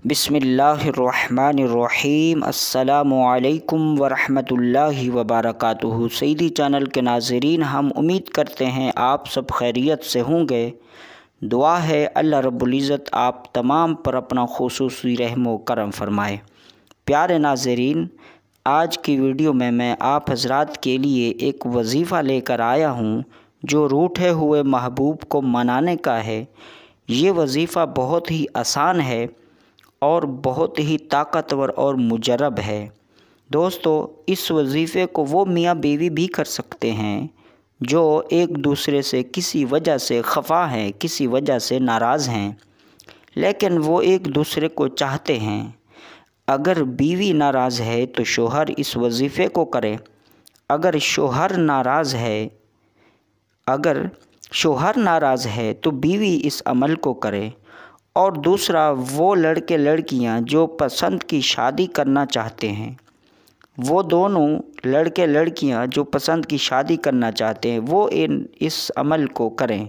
बिस्मिल्लाहिर्रहमानिर्रहीम। अस्सलामु अलैकुम वरहमतुल्लाहि वबरकातुहू। सईदी चैनल के नाज़रीन, हम उम्मीद करते हैं आप सब खैरियत से होंगे। दुआ है अल्लाह रब्बुल इज़्ज़त आप तमाम पर अपना खुसूसी रहम व करम फरमाए। प्यारे नाज़रीन, आज की वीडियो में मैं आप हज़रात के लिए एक वजीफ़ा लेकर आया हूँ जो रूठे हुए महबूब को मनाने का है। ये वजीफ़ा बहुत ही आसान है और बहुत ही ताकतवर और मुजरब है। दोस्तों, इस वजीफ़े को वो मियाँ बीवी भी कर सकते हैं जो एक दूसरे से किसी वजह से खफा हैं, किसी वजह से नाराज़ हैं, लेकिन वो एक दूसरे को चाहते हैं। अगर बीवी नाराज़ है तो शोहर इस वजीफ़े को करे। अगर शोहर नाराज़ है तो बीवी इस अमल को करे। और दूसरा, वो लड़के लड़कियां जो पसंद की शादी करना चाहते हैं, वो दोनों लड़के लड़कियां जो पसंद की शादी करना चाहते हैं वो इस अमल को करें।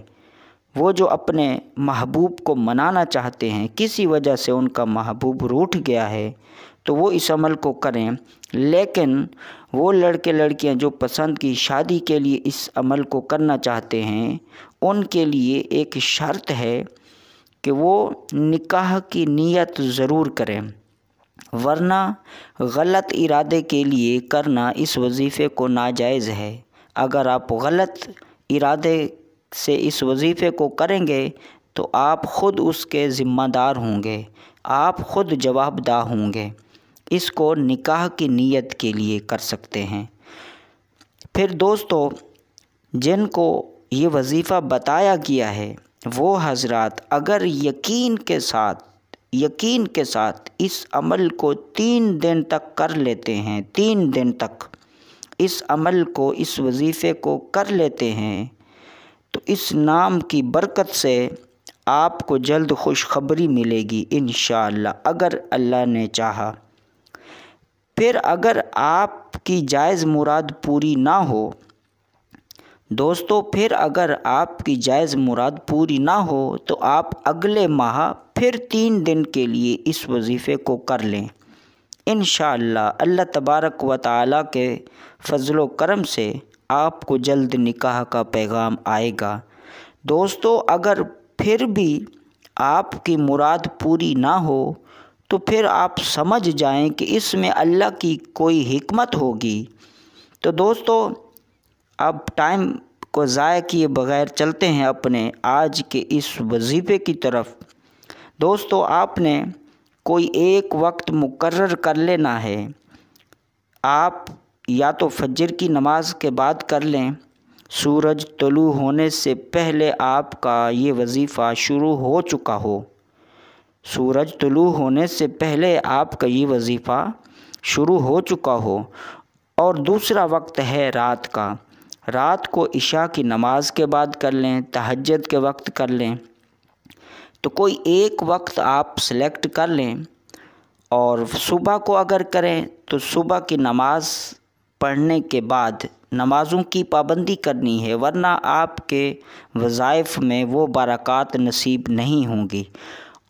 वो जो अपने महबूब को मनाना चाहते हैं, किसी वजह से उनका महबूब रूठ गया है, तो वो इस अमल को करें। लेकिन वो लड़के लड़कियां जो पसंद की शादी के लिए इस अमल को करना चाहते हैं, उनके लिए एक शर्त है कि वो निकाह की नीयत ज़रूर करें, वरना गलत इरादे के लिए करना इस वजीफ़े को नाजायज़ है। अगर आप गलत इरादे से इस वजीफ़े को करेंगे तो आप ख़ुद उसके ज़िम्मेदार होंगे, आप ख़ुद जवाबदेह होंगे। इसको निकाह की नीयत के लिए कर सकते हैं। फिर दोस्तों, जिनको ये वजीफ़ा बताया गया है वो हज़रात अगर यकीन के साथ इस अमल को 3 दिन तक कर लेते हैं, 3 दिन तक इस अमल को, इस वजीफ़े को कर लेते हैं, तो इस नाम की बरकत से आपको जल्द खुशखबरी मिलेगी इंशाअल्लाह, अगर अल्लाह ने चाहा। फिर अगर आपकी जायज़ मुराद पूरी ना हो दोस्तों, तो आप अगले माह फिर 3 दिन के लिए इस वजीफ़े को कर लें। इंशाअल्लाह अल्लाह तबारक व तआला के फ़ज़्ल व करम से आपको जल्द निकाह का पैगाम आएगा। दोस्तों, अगर फिर भी आपकी मुराद पूरी ना हो तो फिर आप समझ जाएं कि इसमें अल्लाह की कोई हिकमत होगी। तो दोस्तों, अब टाइम को ज़ाया किए बग़ैर चलते हैं अपने आज के इस वजीफ़े की तरफ। दोस्तों, आपने कोई एक वक्त मुकर्रर कर लेना है। आप या तो फजर की नमाज के बाद कर लें, सूरज तुलू होने से पहले आपका ये वजीफ़ा शुरू हो चुका हो। सूरज तुलू होने से पहले आपका ये वजीफ़ा शुरू हो चुका हो। और दूसरा वक्त है रात का। रात को इशा की नमाज के बाद कर लें, तहज्जुद के वक्त कर लें। तो कोई एक वक्त आप सेलेक्ट कर लें। और सुबह को अगर करें तो सुबह की नमाज पढ़ने के बाद नमाज़ों की पाबंदी करनी है, वरना आपके वज़ाइफ में वो बरक़ात नसीब नहीं होंगी।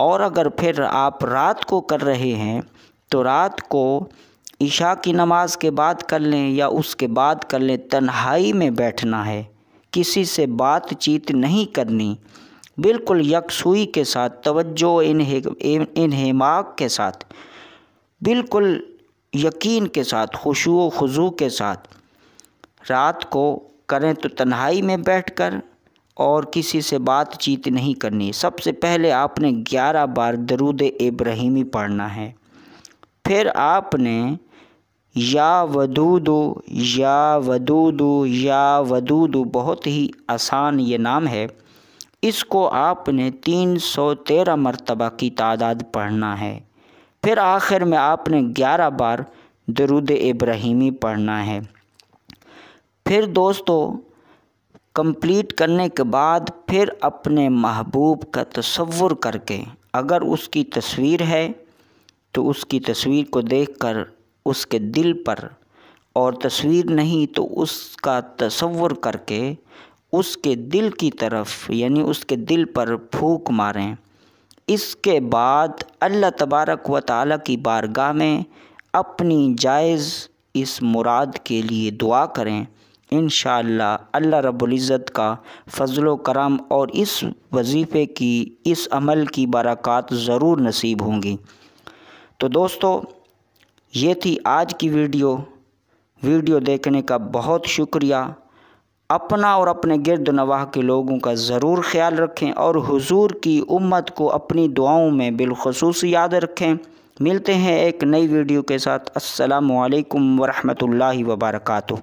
और अगर फिर आप रात को कर रहे हैं तो रात को इशा की नमाज के बाद कर लें या उसके बाद कर लें। तन्हाई में बैठना है, किसी से बातचीत नहीं करनी, बिल्कुल यकसुई के साथ, तवज्जो इन्हिमाक के साथ, बिल्कुल यकीन के साथ, खुशू व खुजू के साथ रात को करें तो तन्हाई में बैठकर, और किसी से बातचीत नहीं करनी। सबसे पहले आपने 11 बार दरूद इब्राहिमी पढ़ना है। फिर आपने या वदूदु या वदूदु या वदूदु, बहुत ही आसान ये नाम है, इसको आपने 313 मरतबा की तादाद पढ़ना है। फिर आखिर में आपने 11 बार दरूद इब्राहिमी पढ़ना है। फिर दोस्तों, कंप्लीट करने के बाद फिर अपने महबूब का तसव्वुर करके, अगर उसकी तस्वीर है तो उसकी तस्वीर को देखकर उसके दिल पर, और तस्वीर नहीं तो उसका तसव्वुर करके उसके दिल की तरफ, यानी उसके दिल पर फूंक मारें। اس کے بعد اللہ تبارک و تعالیٰ کی بارگاہ میں اپنی جائز اس مراد کے لیے دعا کریں۔ انشاءاللہ اللہ رب العزت کا فضل و کرم اور اس وظیفے کی، اس عمل کی برکات ضرور نصیب ہوں گی۔ تو دوستو، یہ تھی آج کی ویڈیو دیکھنے کا بہت شکریہ۔ اپنا اور اپنے گرد و نواح کے لوگوں کا ضرور خیال رکھیں اور حضور کی امت کو اپنی دعاؤں میں بالخصوص یاد رکھیں۔ ملتے ہیں ایک نئی ویڈیو کے ساتھ۔ السلام علیکم ورحمۃ اللہ وبرکاتہ۔